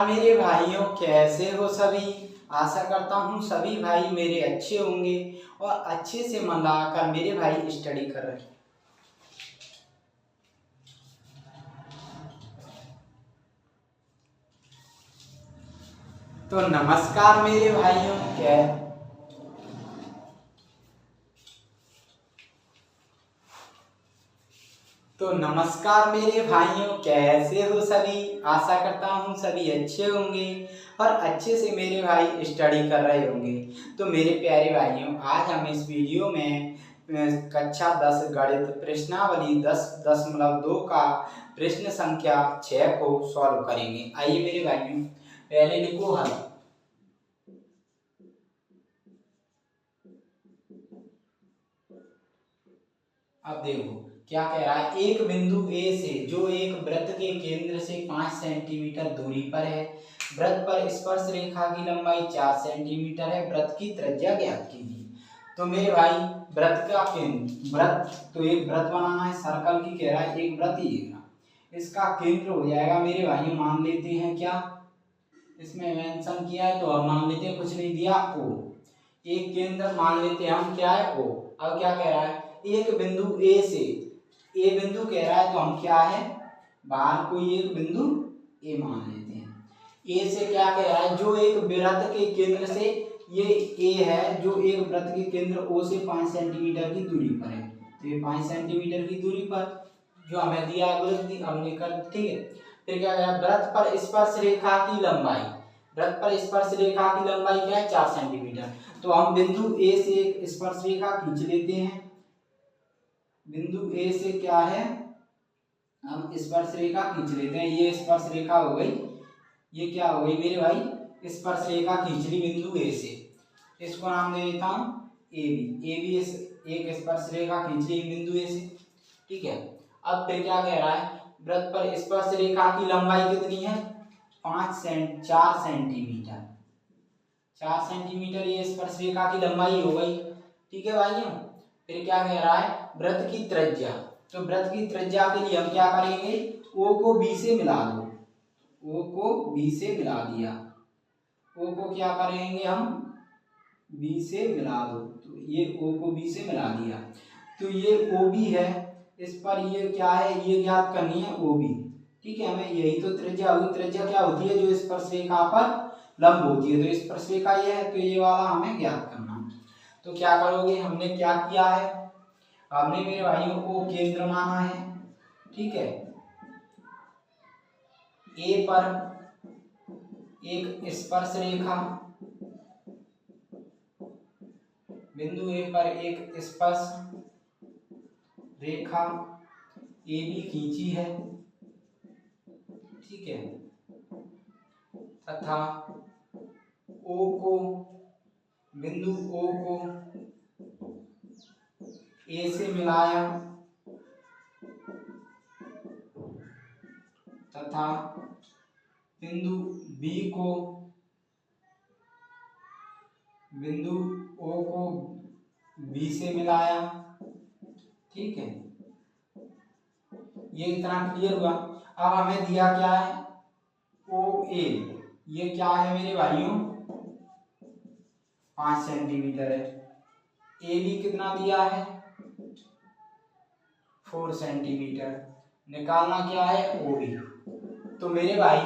मेरे भाइयों, कैसे हो सभी। आशा करता हूँ सभी भाई मेरे अच्छे होंगे और अच्छे से मन लगाकर मेरे भाई स्टडी कर रहे हैं। तो नमस्कार मेरे भाइयों, कैसे हो सभी। आशा करता हूँ सभी अच्छे होंगे और अच्छे से मेरे भाई स्टडी कर रहे होंगे। तो मेरे प्यारे भाइयों, आज हम इस वीडियो में कक्षा 10 गणित प्रश्नावली 10.2 का प्रश्न संख्या 6 को सॉल्व करेंगे। आइए मेरे भाइयों, पहले लिखो हल। अब देखो क्या कह रहा है। एक बिंदु ए से जो एक वृत्त के केंद्र से 5 सेंटीमीटर दूरी पर है, वृत्त पर स्पर्श रेखा की लंबाई 4 सेंटीमीटर है, वृत्त की त्रिज्या ज्ञात कीजिए। तो मेरे भाई वृत्त का केंद्र, तो एक वृत्त बनाना है, सर्कल की कह रहा है, एक वृत्त ही है, इसका केंद्र हो जाएगा मेरे भाई, मान लेते हैं क्या इसमें मेंशन किया है, तो हम मान लेते हैं, कुछ नहीं दिया, ओ। एक केंद्र मान लेते हैं हम, क्या है, ओ। अब क्या कह रहा है, एक बिंदु ए से, ए बिंदु कह रहा है, तो हम क्या है, बाहर कोई एक बिंदु ए मान लेते हैं। ए से क्या कह रहा है, जो एक वृत्त के केंद्र से, ये ए है जो एक वृत्त के केंद्र ओ से 5 सेंटीमीटर की दूरी पर है, तो ये 5 सेंटीमीटर की दूरी पर जो हमें दिया है हमने कर, ठीक है। फिर क्या कह रहा है, वृत्त पर स्पर्श रेखा की लंबाई, वृत्त पर स्पर्श रेखा की लंबाई क्या है, 4 सेंटीमीटर। तो हम बिंदु ए से एक स्पर्श रेखा खींच लेते हैं। बिंदु ए से क्या है, हम स्पर्श रेखा खींच लेते हैं। ये स्पर्श रेखा हो गई, ये क्या हो गई मेरे भाई, स्पर्श रेखा खींच ली बिंदु ए से, इसको नाम दे देता हूं ए बी। ए बी एक स्पर्श रेखा खींच ली बिंदु ए से, ठीक है। अब फिर क्या कह रहा है, वृत्त पर स्पर्श रेखा की लंबाई कितनी है, 4 सेंटीमीटर। 4 सेंटीमीटर ये स्पर्श रेखा की लंबाई हो गई, ठीक है भाइयों। फिर क्या कह रहा है, वृत्त की त्रिज्या, तो वृत्त की त्रिज्या के लिए हम क्या करेंगे, ओ को बी से मिला दो, ओ को बी से मिला दिया, ओ को क्या करेंगे हम, बी से मिला दो, तो ये ओ को बी से मिला दिया, तो ये ओ बी है, इस पर ये क्या है, ये ज्ञात करनी है ओ बी, ठीक है। हमें यही तो त्रिज्या हुई, त्रिज्या क्या होती है, जो स्पर्श रेखा पर लंब होती है, तो स्पर्श रेखा ये है, तो ये वाला हमें ज्ञात करना है। तो क्या करोगे, हमने क्या किया है, हमने मेरे भाइयों को केंद्र माना है, ठीक है। ए पर एक स्पर्श रेखा, बिंदु ए पर एक स्पर्श रेखा ए बी खींची है, ठीक है, तथा ओ को, बिंदु ओ को ए से मिलाया, तथा बिंदु बी को, बिंदु ओ को बी से मिलाया, ठीक है। ये इतना क्लियर हुआ। अब हमें दिया क्या है, ओ ए, ये क्या है मेरे भाइयों, 5 सेंटीमीटर है। ए बी कितना दिया है, 4 सेंटीमीटर। निकालना क्या है, ओ बी। तो मेरे भाई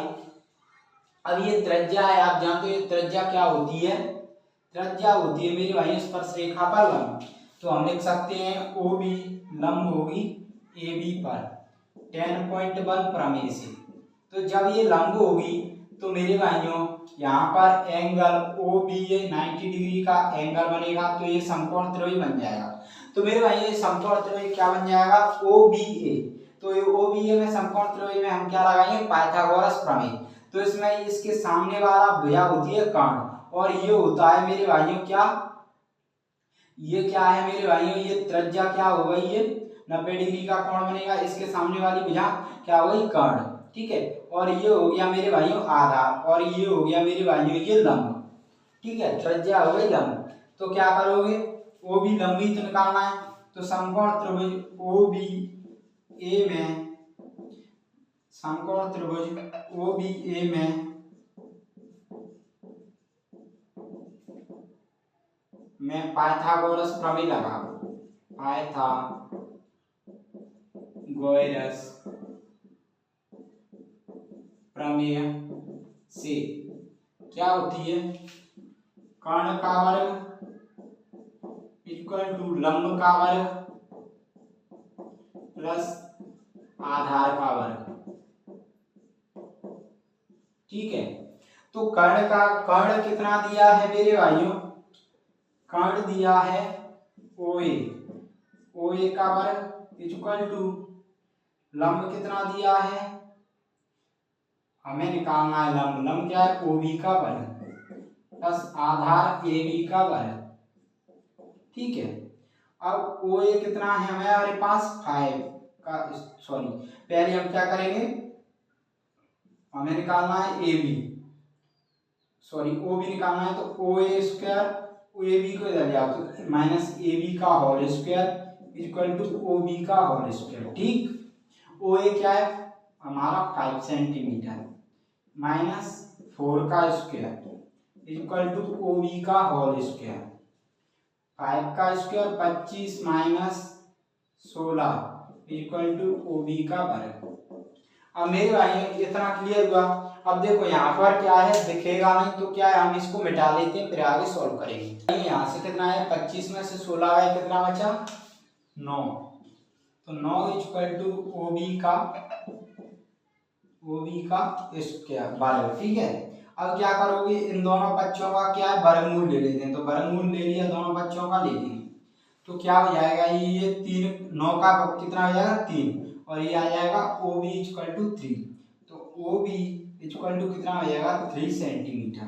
अब ये त्रिज्या है, आप जानते हो त्रिज्या क्या होती है, त्रिज्या होती है मेरे भाई स्पर्श रेखा पर लंब। तो हम लिख सकते हैं ओ बी लंब होगी ए बी पर 10.1 प्रमेय से। तो जब ये लंब होगी तो मेरे भाइयों यहाँ पर एंगल ओ बी, ये 90 डिग्री का एंगल बनेगा, तो ये समकोण त्रिभुज बन जाएगा। तो मेरे भाइयों ये समकोण त्रिभुज क्या बन जाएगा, ओ बी ए। तो ये ओ बी ए में समकोण त्रिभुज में हम क्या लगाएंगे, पाइथागोरस प्रमेय। तो इसमें इसके सामने वाला भुजा होती है कर्ण, और ये होता है मेरे भाइयों क्या, ये क्या है मेरे भाइयों, ये त्रिज्या क्या हो गई, ये 90 डिग्री का कोण बनेगा, इसके सामने वाली भुजा क्या हो गई, कर्ण, ठीक है। और ये हो गया मेरे भाइयों आधार, और ये हो गया मेरे भाइयों ये लंब, ठीक है, त्रिज्या हो गई लंब। तो क्या करोगे, ओ बी लंबी तो निकालना है, तो समकोण त्रिभुज ओ बी ए में, समकोण त्रिभुज ओ बी ए में मैं पाइथागोरस प्रमेय लगाओ, पाइथागोरस प्रमेय से क्या होती है, कर्ण का वर्ग इक्वल टू लंब का वर्ग प्लस आधार का वर्ग। ठीक है, तो कर्ण कितना दिया है मेरे भाइयों, कर्ण दिया है OA का वर्ग इक्वल टू लंब कितना दिया है, हमें निकालना है लंब क्या है OB का वर्ग प्लस आधार AB का वर्ग। ठीक है, अब OA कितना है हमारे पास 5 का, सॉरी पहले हम क्या करेंगे, हमें निकालना है AB, सॉरी OB निकालना है, तो OA स्क्वायर AB को इधर ले आओ तो माइनस AB का whole square equal to OB का होल स्क्वायर। ठीक, OA क्या है हमारा 5 सेंटीमीटर माइनस 4 का स्क्वायर इक्वल टू OB का होल स्क्वायर, 5 का square 25 minus 16 equal to OB का वर्ग। अब मेरे भाई इतना क्लियर हुआ। अब देखो यहाँ पर क्या है दिखेगा नहीं, तो क्या है हम इसको मिटा लेते हैं फिर आगे सॉल्व करेंगे। यहाँ से कितना है 25 में से 16 है कितना बचा 9, तो 9 इक्वल टू OB का स्क्वायर वर्ग। ठीक है, अब क्या करोगे इन दोनों बच्चों का क्या है वर्गमूल ले लेते हैं, तो वर्गमूल ले लिया दोनों बच्चों का ले लिया, तो क्या हो जाएगा ये 3 9 का कितना हो जाएगा 3 और ये आ जाएगा OB इक्वल टू 3, तो OB इक्वल टू कितना हो जाएगा 3 सेंटीमीटर।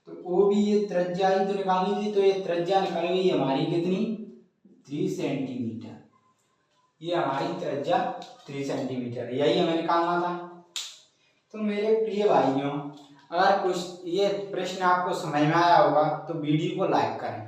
तो OB ये त्रिज्या ही तो निकालनी थी, तो ये त्रिज्या निकल गई हमारी कितनी 3 सेंटीमीटर, ये हमारी त्रिज्या 3 सेंटीमीटर, यही हमें निकालना था। तो मेरे प्रिय भाइयों अगर कुछ ये प्रश्न आपको समझ में आया होगा तो वीडियो को लाइक करें।